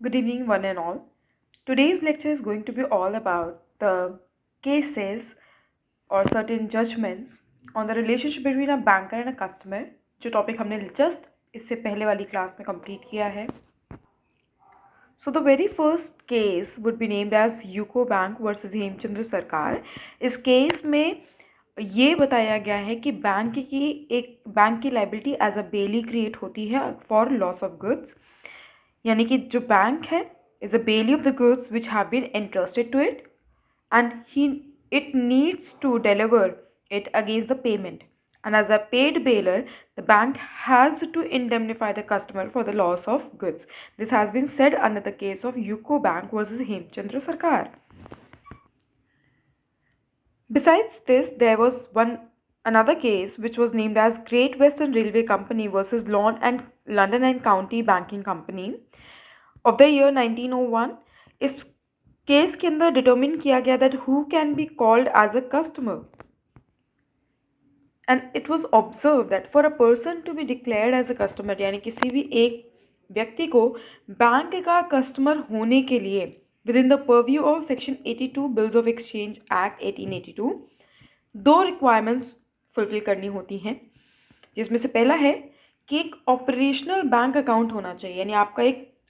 Good evening, one and all. Today's lecture is going to be all about the cases or certain judgments on the relationship between a banker and a customer, जो topic हमने just इससे पहले वाली class में complete किया है. So the very first case would be named as UCO bank versus Hemchandra Sarkar. इस case में ये बताया गया है कि बैंक की liability as a bailee create होती है फॉर लॉस ऑफ गुड्स. यानी कि जो बैंक है is a bailey of the goods which have been entrusted to it, and it needs to deliver it against the payment, and as a paid bailer the bank has to indemnify the customer for the loss of goods. This has been said under the case of UCO Bank versus Hemchandra Sarkar. Besides this, there was another case which was named as Great Western Railway Company versus London and County Banking Company of the year 1901. इस case के अंदर determine किया गया that who can be called as a customer, and it was observe that for a person to be declared as a customer, यानी किसी भी एक व्यक्ति को बैंक का कस्टमर होने के लिए with in the purview of section 82 bills of exchange act 1882 दो रिक्वायरमेंट्स फुलफिल करनी होती हैं, जिसमें से पहला है कि एक ऑपरेशनल बैंक अकाउंट होना चाहिए, यानी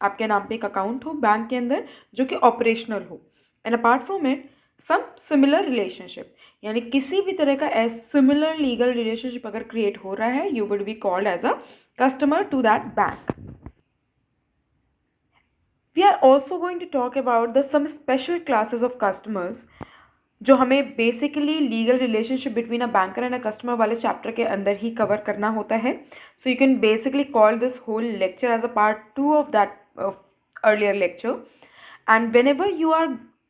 आपके नाम पे एक अकाउंट हो बैंक के अंदर जो कि ऑपरेशनल हो, and apart from it some similar relationship, यानी किसी भी तरह का सिमिलर लीगल रिलेशनशिप अगर क्रिएट हो रहा है, you would be called as a customer to that bank. We are also going to talk about the some special classes of customers जो हमें basically legal relationship between a banker and a customer वाले चैप्टर के अंदर ही cover करना होता है. So you can basically call this whole lecture as a part 2 of that earlier lecture. And whenever you are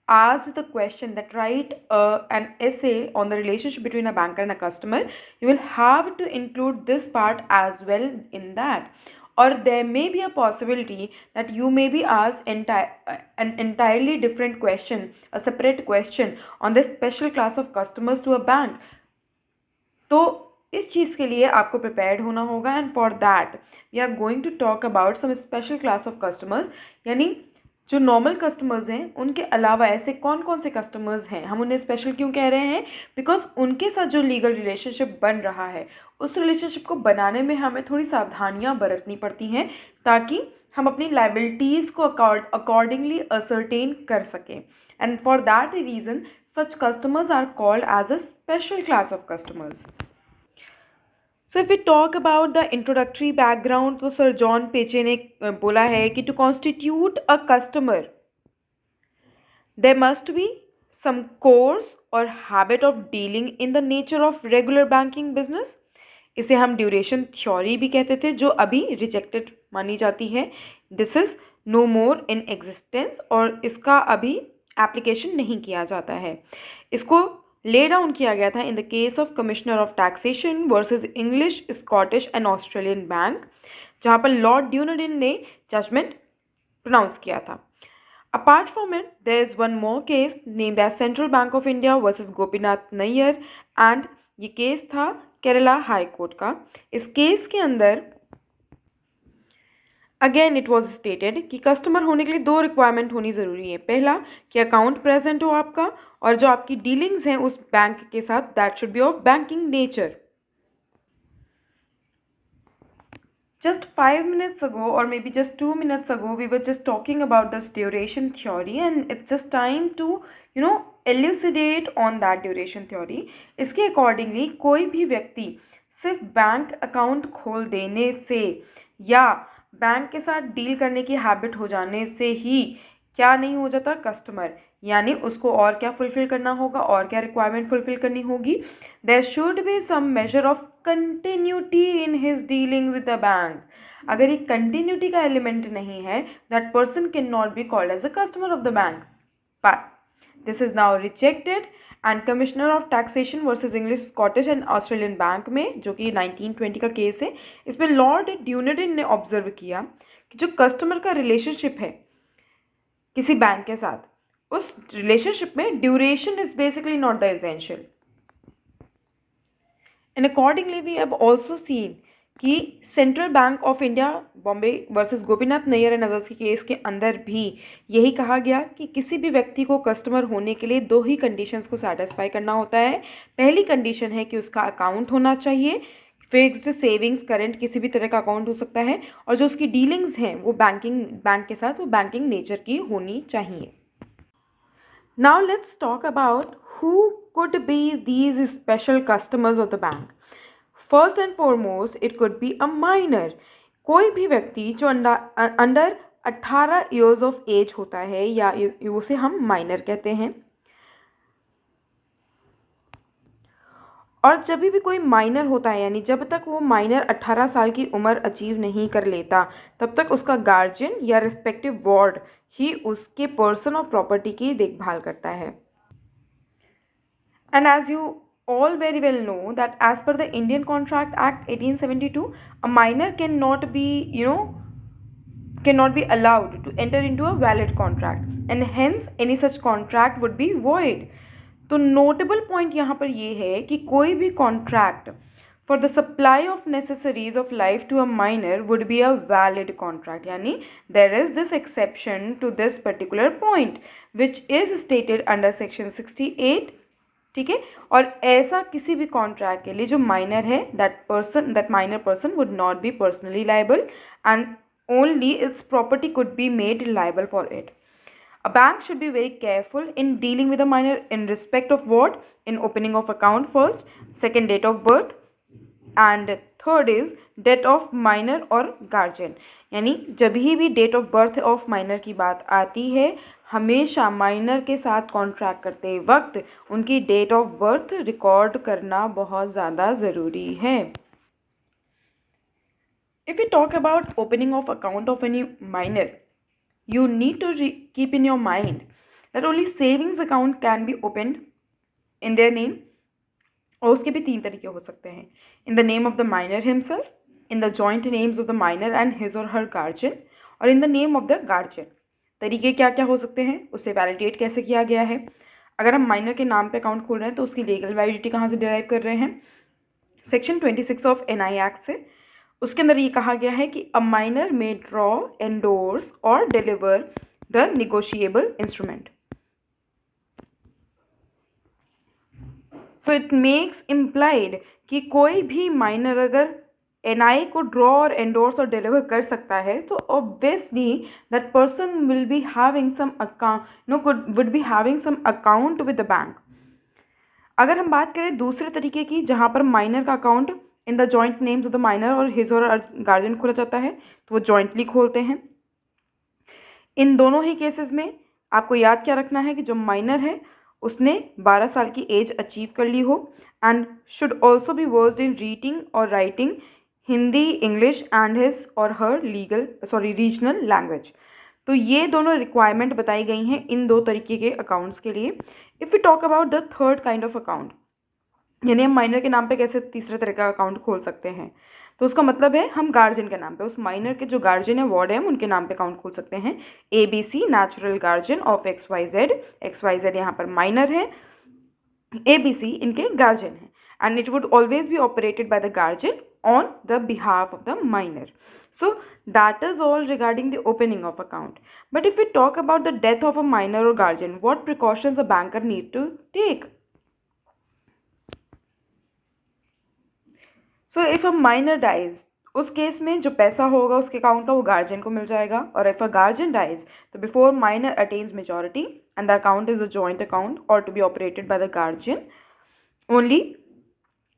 asked the question that write an essay on the relationship between a banker and a customer, you will have to include this part as well in that, or there may be a possibility that you may be asked an entirely different question, a separate question on this special class of customers to a bank. तो इस चीज़ के लिए आपको prepared होना होगा, and for that we are going to talk about some special class of customers, यानी जो normal customers हैं उनके अलावा ऐसे कौन कौन से कस्टमर्स हैं. हम उन्हें स्पेशल क्यों कह रहे हैं? बिकॉज उनके साथ जो लीगल रिलेशनशिप बन रहा है उस रिलेशनशिप को बनाने में हमें थोड़ी सावधानियां बरतनी पड़ती हैं ताकि हम अपनी लाइबिलिटीज़ को अकॉर्डिंगली असर्टेन कर सकें, and for that reason such customers are called as a special class of customers. So if we talk about the introductory background, तो सर जॉन पेचे ने बोला है कि to constitute a customer there must be some course or habit of dealing in the nature of regular banking business. इसे हम duration theory भी कहते थे जो अभी रिजेक्टेड मानी जाती है. This is no more in existence और इसका अभी एप्लीकेशन नहीं किया जाता है. इसको ले डाउन किया गया था in the case of commissioner of taxation versus English, Scottish and Australian bank, जहाँ पर लॉर्ड ड्यूनेडिन ने जजमेंट प्रोनाउंस किया था. Apart from it, there is one more case named as Central Bank of India versus Gopinath Nair, and ये case था Kerala high court का. इस case के अंदर अगेन इट वॉज स्टेटेड कि कस्टमर होने के लिए दो रिक्वायरमेंट होनी ज़रूरी है. पहला कि अकाउंट प्रेजेंट हो आपका, और जो आपकी डीलिंग्स हैं उस बैंक के साथ that should be of banking nature. Just 5 minutes ago, or maybe just 2 minutes ago, we were just talking about this duration theory, and it's just time to elucidate on that duration theory. इसके accordingly कोई भी व्यक्ति सिर्फ bank account खोल देने से या bank के साथ डील करने की हैबिट हो जाने से ही क्या नहीं हो जाता कस्टमर, यानी उसको और क्या फुलफिल करना होगा और क्या रिक्वायरमेंट फुलफिल करनी होगी. There should be some measure of continuity in his dealing with the bank. अगर एक कंटिन्यूटी का एलिमेंट नहीं है, that person can not be called as a customer of the bank. But this is now rejected, and commissioner of taxation versus English, Scottish and Australian bank में, जो कि 1920 का case है, इसमें लॉर्ड ड्यूनेडिन ने observe किया कि जो कस्टमर का रिलेशनशिप है किसी बैंक के साथ, उस रिलेशनशिप में duration is basically not the essential. And accordingly we have also seen कि Central Bank of India Bombay versus Gopinath Nair and others के केस के अंदर भी यही कहा गया कि किसी भी व्यक्ति को कस्टमर होने के लिए दो ही कंडीशंस को सेटिस्फाई करना होता है। पहली कंडीशन है कि उसका अकाउंट होना चाहिए, फिक्स्ड, सेविंग्स, करंट, किसी भी तरह का अकाउंट हो सकता है, और जो उसकी डीलिंग्स हैं वो बैंक के साथ वो बैंकिंग नेचर की होनी चाहिए। Now let's talk about who could be these special customers of the bank. First and foremost, it could be a minor. कोई भी व्यक्ति जो अंडर 18 ईयर्स ऑफ एज होता है या उसे हम माइनर कहते हैं। और जब भी कोई माइनर होता है यानी जब तक वो माइनर 18 साल की उम्र अचीव नहीं कर लेता तब तक उसका गार्जियन या रिस्पेक्टिव वार्ड ही उसके पर्सन और प्रॉपर्टी की देखभाल करता है। And as you all very well know that as per the Indian Contract Act 1872, a minor cannot be allowed to enter into a valid contract and hence any such contract would be void. तो notable point यहाँ पर ये है कि कोई भी contract for the supply of necessaries of life to a minor would be a valid contract, यानी there is this exception to this particular point which is stated under section 68। ठीक है, और ऐसा किसी भी कॉन्ट्रैक्ट के लिए जो माइनर है that minor person would not be personally liable and only it's property could be made liable for it. A bank should be very careful in dealing with a minor in respect of what? In opening of account first, second date of birth, and third is death of minor और guardian. यानी जब भी date of birth of minor की बात आती है हमेशा minor के साथ कॉन्ट्रैक्ट करते वक्त उनकी डेट ऑफ बर्थ रिकॉर्ड करना बहुत ज़्यादा ज़रूरी है. If we talk about opening of account of any minor, you need to keep in your mind that only savings account can be opened in their name. और उसके भी 3 तरीके हो सकते हैं. In the name of the minor himself, in the joint names of the minor and his or her guardian, और in the name of the guardian. तरीके क्या क्या हो सकते हैं, उसे वैलिडेट कैसे किया गया है. अगर हम माइनर के नाम पे अकाउंट खोल रहे हैं तो उसकी लीगल वैलिडिटी कहाँ से डिराइव कर रहे हैं, सेक्शन 26 ऑफ NI एक्ट से. उसके अंदर ये कहा गया है कि a minor may draw, endorse और deliver the negotiable instrument. So it makes implied कि कोई भी माइनर अगर NI को ड्रॉ और एंडोर्स और डिलीवर कर सकता है तो obviously that person will be having some account would be having some account with the bank. अगर हम बात करें दूसरे तरीके की जहाँ पर माइनर का account in the joint names of the minor और हिज और गार्जियन खोला जाता है तो वो जॉइंटली खोलते हैं. इन दोनों ही केसेस में आपको याद क्या रखना है कि जो माइनर है उसने 12 साल की एज अचीव कर ली हो and should also be versed in reading और writing Hindi, English and his और हर रीजनल लैंग्वेज. तो ये दोनों रिक्वायरमेंट बताई गई हैं इन 2 तरीके के अकाउंट्स के लिए. If you talk about the third kind of account, यानी हम माइनर के नाम पे कैसे तीसरे तरह का अकाउंट खोल सकते हैं, तो उसका मतलब है हम गार्जियन के नाम पे, उस माइनर के जो गार्जियन है वार्ड है हम उनके नाम पे अकाउंट खोल सकते हैं. ABC natural guardian of XYZ यहाँ पर माइनर है, ABC इनके गार्जियन है and it would always be operated by the guardian on the behalf of the minor. So that is all regarding the opening of account. But if we talk about the death of a minor or guardian, what precautions a banker need to take? So if a minor dies, उस case में जो पैसा होगा उसके account का वो guardian को मिल जाएगा. और इफ अ गार्जियन डाइज तो before minor attains majority and the account is a joint account और to be operated by the guardian only,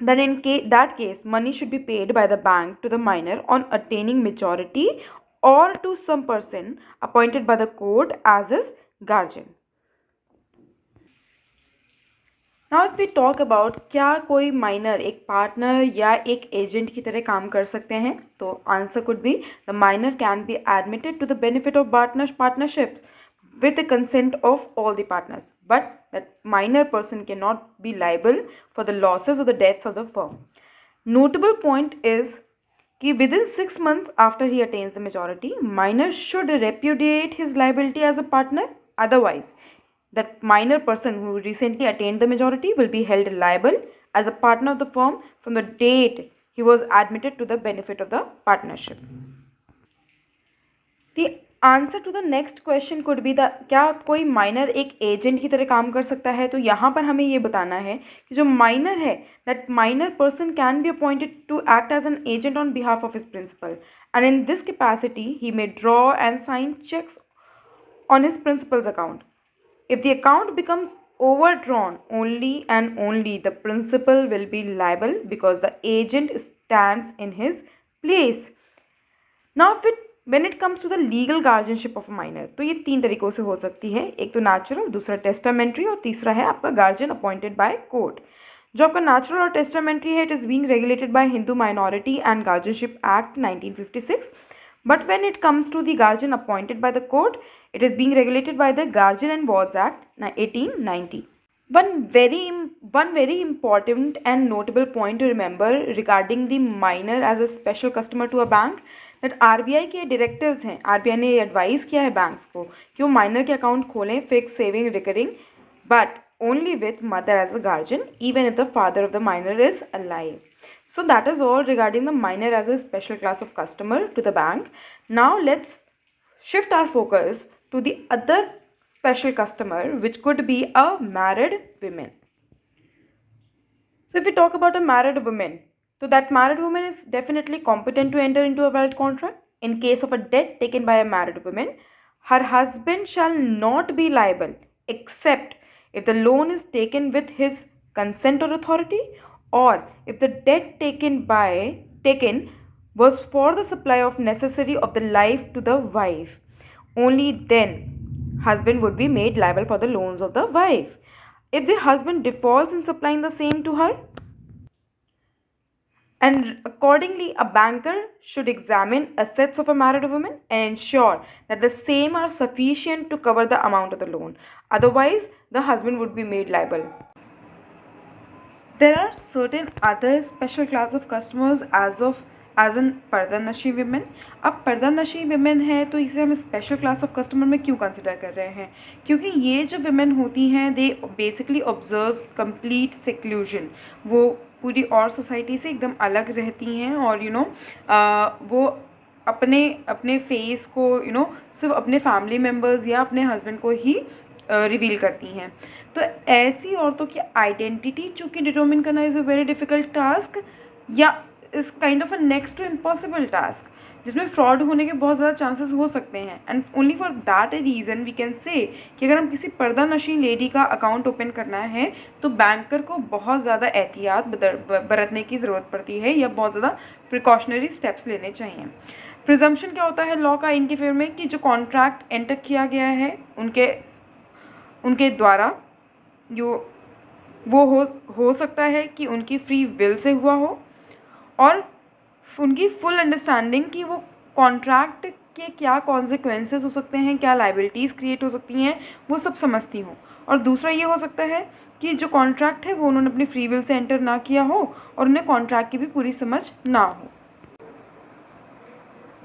then in that case money should be paid by the bank to the minor on attaining majority or to some person appointed by the court as his guardian. Now if we talk about क्या कोई minor एक partner या एक agent की तरह काम कर सकते हैं, तो answer could be the minor can be admitted to the benefit of partnerships with the consent of all the partners, but that minor person cannot be liable for the losses or the debts of the firm. Notable point is कि within 6 months after he attains the majority, minor should repudiate his liability as a partner. Otherwise, that minor person who recently attained the majority will be held liable as a partner of the firm from the date he was admitted to the benefit of the partnership. The answer to the next question could be the क्या कोई minor एक agent की तरह काम कर सकता है? तो यहाँ पर हमें ये बताना है कि जो माइनर है that minor person can be appointed to act as an agent on behalf of his principal and in this capacity he may draw and sign cheques on his principal's account. If the account becomes overdrawn, only and only the principal will be liable because the agent stands in his place. Now, when it comes to the legal guardianship of a minor, तो ये 3 तरीकों से हो सकती है. एक तो natural, दूसरा टेस्टामेंट्री और तीसरा है आपका गार्जियन अपॉइंटेड बाय कोर्ट. जो आपका नेचुरल और टेस्टामेंट्री है, it is being regulated by Hindu minority and guardianship act 1956. But when it comes to the guardian appointed by the court, it is being regulated by the Guardian and Wards Act 1890. One very important and notable point to remember regarding the minor as a special customer to a bank, that RBI के directors हैं, RBI ने advice किया है banks को कि वो minor के account खोलें, fix, saving, recurring, but only with mother as a guardian, even if the father of the minor is alive. So that is all regarding the minor as a special class of customer to the bank. Now let's shift our focus to the other special customer, which could be a married woman. So if we talk about a married woman, so that married woman is definitely competent to enter into a valid contract. In case of a debt taken by a married woman, her husband shall not be liable except if the loan is taken with his consent or authority, or if the debt taken was for the supply of necessary of the life to the wife. Only then husband would be made liable for the loans of the wife. If the husband defaults in supplying the same to her, and accordingly a banker should examine assets of a married woman and ensure that the same are sufficient to cover the amount of the loan. Otherwise, the husband would be made liable. There are certain other special class of customers as an पर्दानशी women. अब पर्दानशी women है तो इसे हम special class of customer में क्यों consider कर रहे हैं? क्योंकि ये जो women होती हैं they basically observe complete seclusion. वो पूरी और सोसाइटी से एकदम अलग रहती हैं और वो अपने फेस को सिर्फ अपने फैमिली मेम्बर्स या अपने हस्बैंड को ही रिवील करती हैं. तो ऐसी औरतों की आइडेंटिटी चूँकि डिटरमिन करना is a very difficult task या is kind of a next to impossible task, जिसमें फ्रॉड होने के बहुत ज़्यादा चांसेस हो सकते हैं. And only for that reason we can say कि अगर हम किसी पर्दा नशी लेडी का अकाउंट ओपन करना है तो बैंकर को बहुत ज़्यादा एहतियात बरतने की ज़रूरत पड़ती है या बहुत ज़्यादा प्रिकॉशनरी स्टेप्स लेने चाहिए. प्रिजम्पशन क्या होता है लॉ का इनके फेवर में कि जो कॉन्ट्रैक्ट एंटर किया गया है उनके द्वारा वो हो सकता है कि उनकी फ्री विल से हुआ हो और उनकी फुल अंडरस्टैंडिंग कि वो कॉन्ट्रैक्ट के क्या कॉन्सिक्वेंसेस हो सकते हैं, क्या लाइबिलिटीज़ क्रिएट हो सकती हैं, वो सब समझती हों. और दूसरा ये हो सकता है कि जो कॉन्ट्रैक्ट है वो उन्होंने अपनी फ्री विल से एंटर ना किया हो और उन्हें कॉन्ट्रैक्ट की भी पूरी समझ ना हो.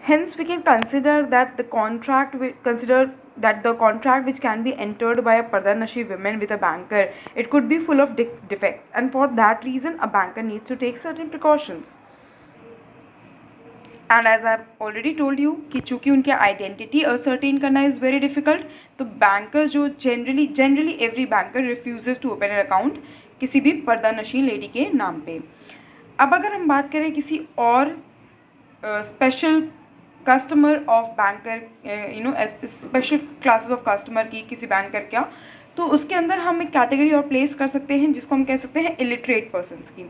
Hence, we can consider that the contract which can be entered by a Pardanashi woman with a banker, it could be full of defects, and for that reason, a banker needs to take certain precautions. And as I've already told you कि चूँकि उनकी identity ascertain करना is very difficult, तो banker जो generally every banker refuses to open an account किसी भी पर्दानशी lady के नाम पे. अब अगर हम बात करें किसी और special customer of banker special classes of customer की किसी बैंकर का, तो उसके अंदर हम एक कैटेगरी और प्लेस कर सकते हैं जिसको हम कह सकते हैं इलिटरेट पर्सनस की.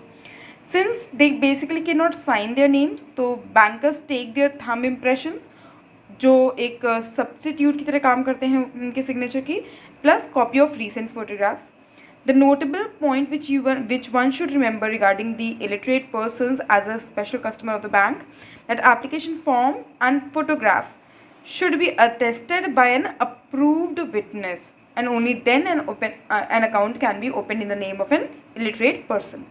Since they basically can not sign their names, तो bankers take their thumb impressions जो एक सब्स्टिट्यूट की तरह काम करते हैं उनके सिग्नेचर की, plus copy of recent photographs. The notable point which one should remember regarding the illiterate persons as a special customer of the bank, that application form and photograph should be attested by an approved witness, and only then an account can be opened in the name of an illiterate person.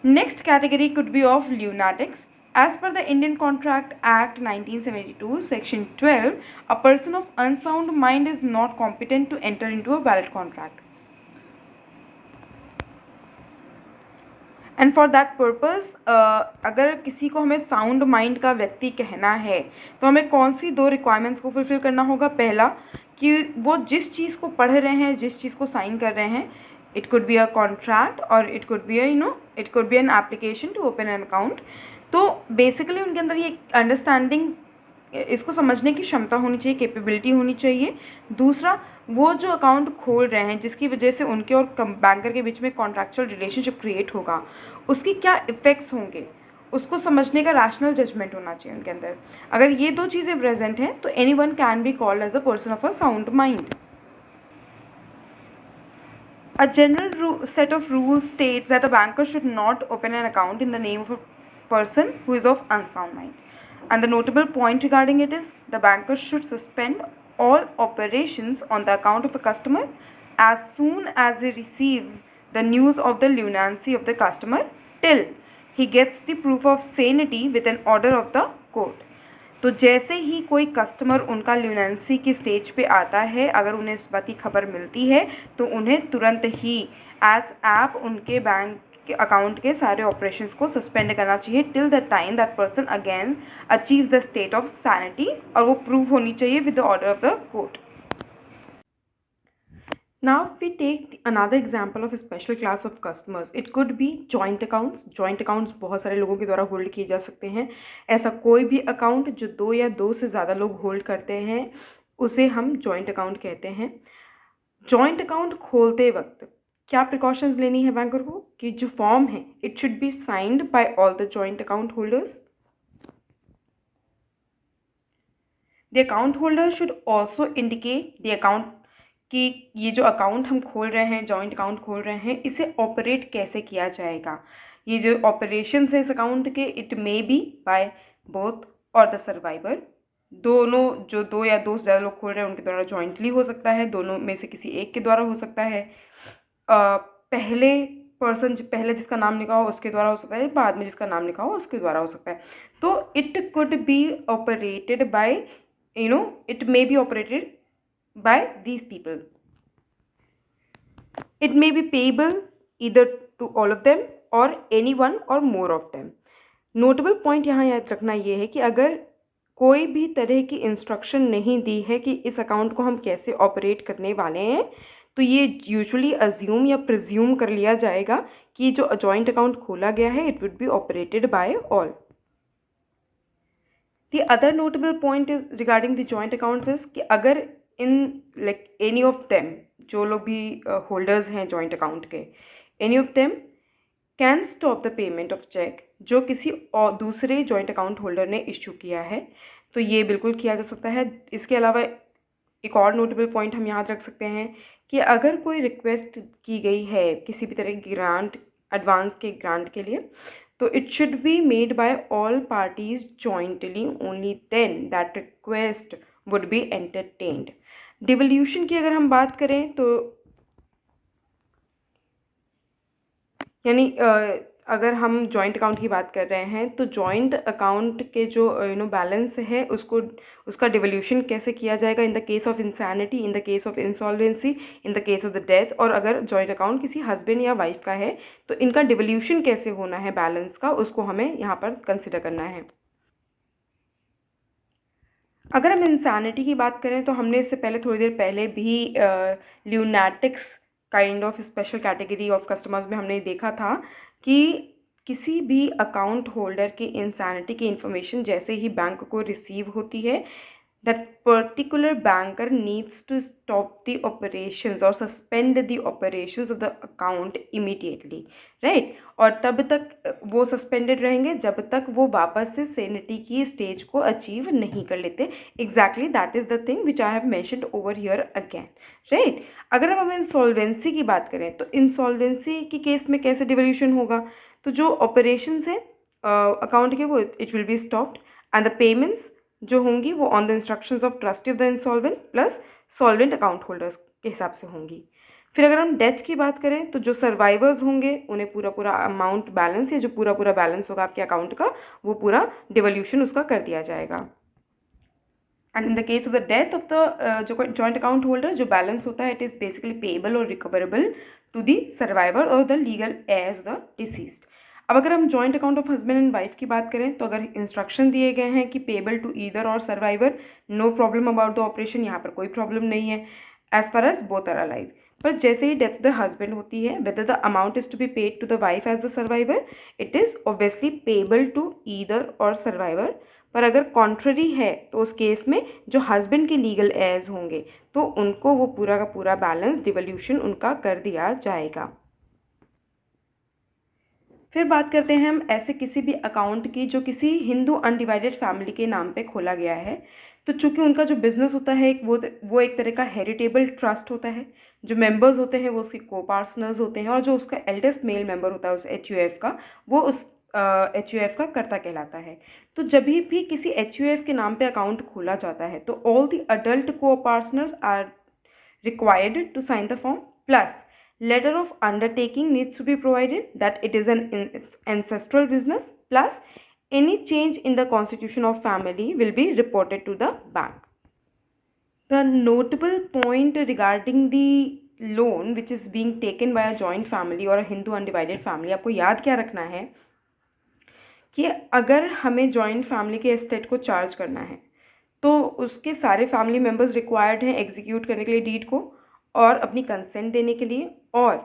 Next category could be of lunatics. As per the Indian Contract Act 1972, Section 12, a person of unsound mind is not competent to enter into a valid contract. And for that purpose अगर किसी को हमें sound mind का व्यक्ति कहना है तो हमें कौन सी 2 रिक्वायरमेंट्स को फुलफिल करना होगा। पहला कि वो जिस चीज़ को पढ़ रहे हैं, जिस चीज़ को साइन कर रहे हैं, it could be a contract और it could be it could be an application to open an account. तो बेसिकली उनके अंदर ये अंडरस्टैंडिंग, इसको समझने की क्षमता होनी चाहिए, कैपेबिलिटी होनी चाहिए। दूसरा, वो जो अकाउंट खोल रहे हैं जिसकी वजह से उनके और बैंकर के बीच में कॉन्ट्रैक्चुअल रिलेशनशिप क्रिएट होगा, उसकी क्या इफ़ेक्ट्स होंगे, उसको समझने का रैशनल जजमेंट होना चाहिए उनके अंदर। अगर ये 2 चीज़ें प्रेजेंट हैं तो anyone can be called as a person of a sound mind. A general set of rules states that a banker should not open an account in the name of a person who is of unsound mind. And the notable point regarding it is the banker should suspend all operations on the account of a customer as soon as he receives the news of the lunacy of the customer till he gets the proof of sanity with an order of the court. तो जैसे ही कोई customer उनका ल्यूनेंसी की stage पे आता है, अगर उन्हें इस बात की खबर मिलती है तो उन्हें तुरंत ही एज ऐप उनके बैंक के अकाउंट के सारे ऑपरेशंस को सस्पेंड करना चाहिए till the time that person again achieves the state of sanity, और वो प्रूव होनी चाहिए with the order of the court. Now we take another example of a special class of customers. It could be joint accounts. Joint accounts बहुत सारे लोगों के द्वारा hold किए जा सकते हैं। ऐसा कोई भी अकाउंट जो 2 या 2 से ज़्यादा लोग होल्ड करते हैं उसे हम जॉइंट अकाउंट कहते हैं। जॉइंट अकाउंट खोलते वक्त क्या प्रिकॉशंस लेनी है बैंकर को कि जो फॉर्म है it should be signed by all the joint account holders. The account holder should also indicate the account कि ये जो अकाउंट हम खोल रहे हैं, जॉइंट अकाउंट खोल रहे हैं, इसे ऑपरेट कैसे किया जाएगा। ये जो ऑपरेशंस है इस अकाउंट के, it may be by both और द सर्वाइवर। दोनों जो 2 या 2 से ज़्यादा लोग खोल रहे हैं उनके द्वारा जॉइंटली हो सकता है, दोनों में से किसी एक के द्वारा हो सकता है, पहले पर्सन पहले जिसका नाम लिखा हो उसके द्वारा हो सकता है, बाद में जिसका नाम लिखा हो उसके द्वारा हो सकता है। तो it could B operated bye it may be operated by these people. It may be payable either to all of them or any one or more of them. Notable point यहाँ याद रखना ये है कि अगर कोई भी तरह की इंस्ट्रक्शन नहीं दी है कि इस अकाउंट को हम कैसे ऑपरेट करने वाले हैं, तो ये यूजुअली अज्यूम या प्रिज्यूम कर लिया जाएगा कि जो जॉइंट अकाउंट खोला गया है it would be operated bye all. The other notable point is regarding the joint accounts is कि अगर in like any of them, जो लोग भी holders हैं joint account के, any of them can stop the payment of check जो किसी और दूसरे joint account holder ने issue किया है, तो ये बिल्कुल किया जा सकता है। इसके अलावा एक और नोटेबल पॉइंट हम याद रख सकते हैं कि अगर कोई रिक्वेस्ट की गई है किसी भी तरह की ग्रांट, एडवांस के ग्रांट के लिए, तो it should be made by all parties jointly, only then that request would be entertained. Devolution की अगर हम बात करें तो यानी अगर हम जॉइंट अकाउंट की बात कर रहे हैं तो जॉइंट अकाउंट के जो बैलेंस है उसको उसका डिवोल्यूशन कैसे किया जाएगा in the case of insanity, in the case of insolvency, in the case of the death, और अगर जॉइंट अकाउंट किसी हस्बैंड या वाइफ का है तो इनका डिवोल्यूशन कैसे होना है बैलेंस का, उसको हमें यहाँ पर कंसिडर करना है। अगर हम इंसैनिटी की बात करें तो हमने इससे पहले थोड़ी देर पहले भी lunatics kind of special category of customers में हमने देखा था कि किसी भी अकाउंट होल्डर की इंसैनिटी की इंफॉर्मेशन जैसे ही बैंक को रिसीव होती है, that particular banker needs to stop the operations or suspend the operations of the account immediately, right? और तब तक वो सस्पेंडेड रहेंगे जब तक वो वापस से सेनिटी की स्टेज को अचीव नहीं कर लेते। Exactly that is the thing which I have mentioned over here again, right? अगर हम इंसॉल्वेंसी की बात करें तो इंसॉल्वेंसी के केस में कैसे डिवोल्यूशन होगा, तो जो ऑपरेशंस हैं अकाउंट के वो it will be stopped and the payments जो होंगी वो on the instructions of trustee of the insolvent plus solvent account holders के हिसाब से होंगी। फिर अगर हम डेथ की बात करें तो जो सर्वाइवर्स होंगे उन्हें पूरा पूरा अमाउंट बैलेंस या जो पूरा पूरा बैलेंस होगा आपके अकाउंट का वो पूरा डिवोल्यूशन उसका कर दिया जाएगा। And in the case of the death of the जो जॉइंट अकाउंट होल्डर, जो बैलेंस होता है इट इज़ बेसिकली पेएबल और रिकवरेबल टू द सर्वाइवर और the legal heirs the deceased. अब अगर हम joint account of husband and wife की बात करें तो अगर इंस्ट्रक्शन दिए गए हैं कि payable to either or survivor, no problem about the operation, यहाँ पर कोई प्रॉब्लम नहीं है as far as both are alive. पर जैसे ही डेथ ऑफ द हस्बैंड होती है, whether the amount is to be paid to the wife as the survivor, it is obviously payable to either or survivor. पर अगर contrary है तो उस केस में जो हस्बैंड के लीगल एयर्स होंगे तो उनको वो पूरा का पूरा बैलेंस डिवोल्यूशन उनका कर दिया जाएगा। फिर बात करते हैं हम ऐसे किसी भी अकाउंट की जो किसी हिंदू अनडिवाइडेड फैमिली के नाम पे खोला गया है। तो चूंकि उनका जो बिजनेस होता है वो एक तरह का हेरिटेबल ट्रस्ट होता है, जो मेंबर्स होते हैं वो उसके को पार्टनर्स होते हैं, और जो उसका एल्डेस्ट मेल मेंबर होता है उस HUF का, वो उस HUF का कर्ता कहलाता है। तो जब भी किसी HUF के नाम पे अकाउंट खोला जाता है तो ऑल द अडल्ट को partners are required to sign the form, plus letter of undertaking needs to be provided that it is an ancestral business, plus any change in the constitution of family will be reported to the bank. The notable point regarding the loan which is being taken by a joint family or a Hindu undivided family, आपको याद क्या रखना है कि अगर हमें joint family के estate को चार्ज करना है तो उसके सारे फैमिली मेम्बर्स रिक्वायर्ड हैं एग्जीक्यूट करने के लिए डीड को और अपनी कंसेंट देने के लिए, और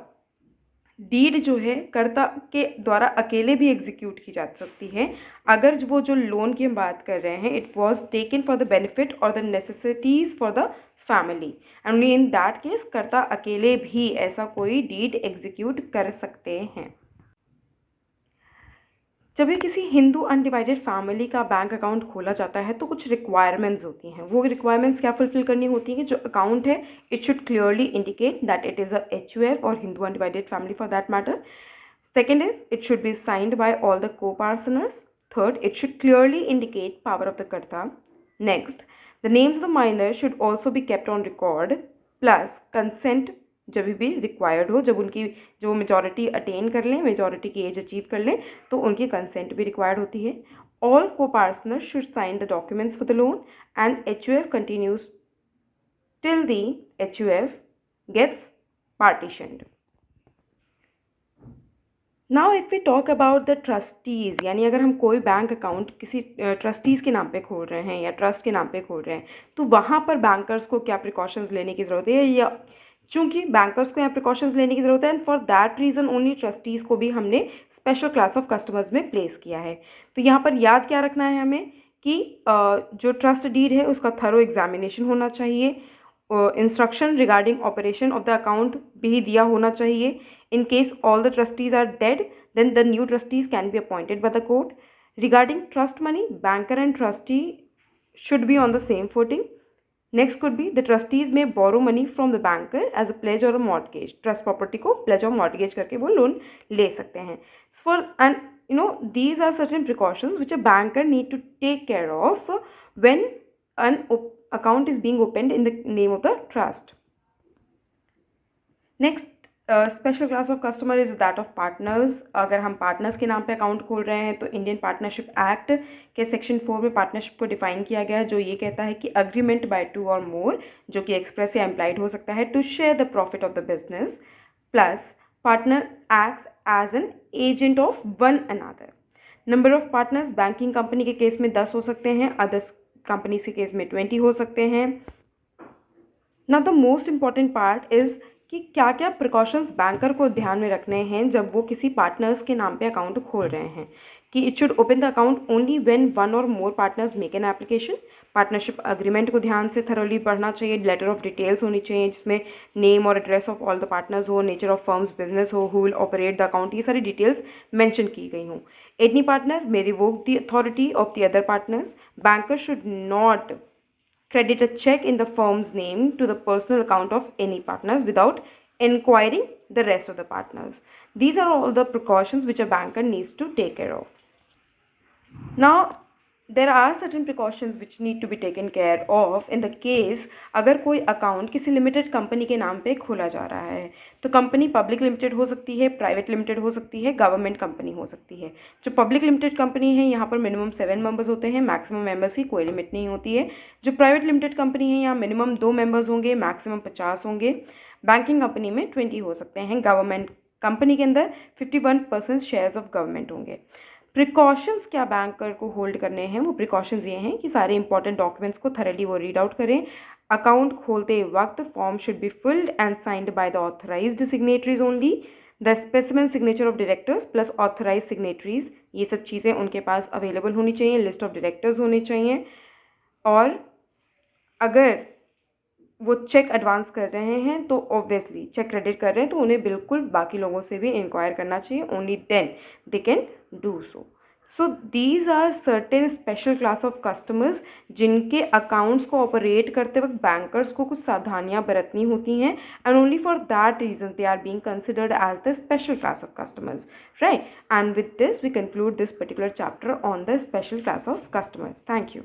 डीड जो है कर्ता के द्वारा अकेले भी एग्जीक्यूट की जा सकती है अगर वो जो लोन की हम बात कर रहे हैं it was taken for the benefit और the necessities for the family, and only in that case karta अकेले भी ऐसा कोई डीड एग्जीक्यूट कर सकते हैं। जब भी किसी हिंदू अनडिवाइडेड फैमिली का बैंक अकाउंट खोला जाता है तो कुछ रिक्वायरमेंट्स होती हैं। वो रिक्वायरमेंट्स क्या फुलफिल करनी होती हैं कि जो अकाउंट है it should clearly indicate that it is a HUF और Hindu undivided family for that matter. Second is it should be signed by all the co partners. Third, it should clearly indicate power of the karta. Next, the names of the minor should also be kept on record, plus consent जब भी required हो, जब उनकी जो majority attain कर लें, majority की as achieve कर लें तो उनकी कंसेंट भी रिक्वायर्ड होती है। All co partners should sign the documents for the loan and HUF continues till the HUF gets partitioned. Now if we talk about the trustees, यानी अगर हम कोई बैंक अकाउंट किसी ट्रस्टीज़ के नाम पे खोल रहे हैं या ट्रस्ट के नाम पे खोल रहे हैं तो वहाँ पर बैंकर्स को क्या प्रिकॉशंस लेने की ज़रूरत है, या चूँकि बैंकर्स को यहाँ प्रिकॉशंस लेने की ज़रूरत है and for that reason only trustees को भी हमने स्पेशल क्लास ऑफ कस्टमर्स में प्लेस किया है। तो यहाँ पर याद क्या रखना है हमें कि जो ट्रस्ट डीड है उसका थरो एग्जामिनेशन होना चाहिए, instruction regarding operation of the account भी दिया होना चाहिए। In case all the trustees are dead, then the new trustees can be appointed by the court. Regarding trust money, banker and trustee should be on the same footing. Next could be the trustees may borrow money from the banker as a pledge or a mortgage. Trust property को pledge और mortgage करके वो loan ले सकते हैं। For and these are certain precautions which a banker need to take care of when an account is being opened in the name of the trust. Next special class of customer is that of partners. अगर हम partners के नाम पे account खोल रहे हैं तो Indian partnership act के सेक्शन 4 में पार्टनरशिप को डिफाइन किया गया है, जो ये कहता है कि अग्रीमेंट बाय 2 और मोर, जो कि एक्सप्रेस या एम्प्लाइड हो सकता है, to share the profit of the business, plus partner acts as an agent of one another. Number of partners banking company के केस में 10 हो सकते हैं, अदर्स कंपनीज के केस में 20 हो सकते हैं। Now the most important part is कि क्या क्या प्रिकॉशंस बैंकर को ध्यान में रखने हैं जब वो किसी पार्टनर्स के नाम पे अकाउंट खोल रहे हैं, कि it should open the account only when one और more partners make an application. Partnership agreement को ध्यान से थरोली पढ़ना चाहिए, लेटर ऑफ डिटेल्स होनी चाहिए जिसमें नेम और address of all the partners हो, नेचर ऑफ फर्म्स बिजनेस हो, who will operate the account, ये सारी डिटेल्स मेंशन की गई हों। Any partner may revoke the authority of the other partners. Banker should not credit a check in the firm's name to the personal account of any partners without inquiring the rest of the partners. These are all the precautions which a banker needs to take care of. Now, there are certain precautions which need to be taken care of in the case अगर कोई account किसी limited company के नाम पे खोला जा रहा है। तो कंपनी पब्लिक लिमिटेड हो सकती है, प्राइवेट लिमिटेड हो सकती है, गवर्नमेंट कंपनी हो सकती है। जो पब्लिक लिमिटेड कंपनी है यहाँ पर मिनिमम 7 मेंबर्स होते हैं, मैक्सिमम मेंबर्स की कोई लिमिट नहीं होती है। जो प्राइवेट लिमिटेड कंपनी है यहाँ मिनिमम 2 मेंबर्स होंगे, मैक्सिमम 50 होंगे। बैंकिंग कंपनी में 20 हो सकते हैं, गवर्नमेंट कंपनी के अंदर 51% शेयर्स ऑफ गवर्नमेंट होंगे। प्रिकॉशंस क्या बैंकर को होल्ड करने हैं, वो प्रिकॉशंस ये हैं कि सारे इंपॉर्टेंट डॉक्यूमेंट्स को थरली वो रीड आउट करें। अकाउंट खोलते वक्त form should be filled and signed by the authorised signatories only. The specimen signature of directors plus authorise signatories, ये सब चीज़ें उनके पास अवेलेबल होनी चाहिए। लिस्ट ऑफ डायरेक्टर्स होने चाहिए। और अगर वो चेक एडवांस कर रहे हैं तो ऑब्वियसली चेक क्रेडिट कर रहे हैं तो उन्हें बिल्कुल बाकी लोगों से भी इंक्वायर करना चाहिए, only then they can do so. So these are certain special class of customers जिनके अकाउंट्स को ऑपरेट करते वक्त बैंकर्स को कुछ सावधानियां बरतनी होती हैं, and only for that reason they are being considered as the special class of customers, right. And with this we conclude this particular chapter on the special class of customers. Thank you.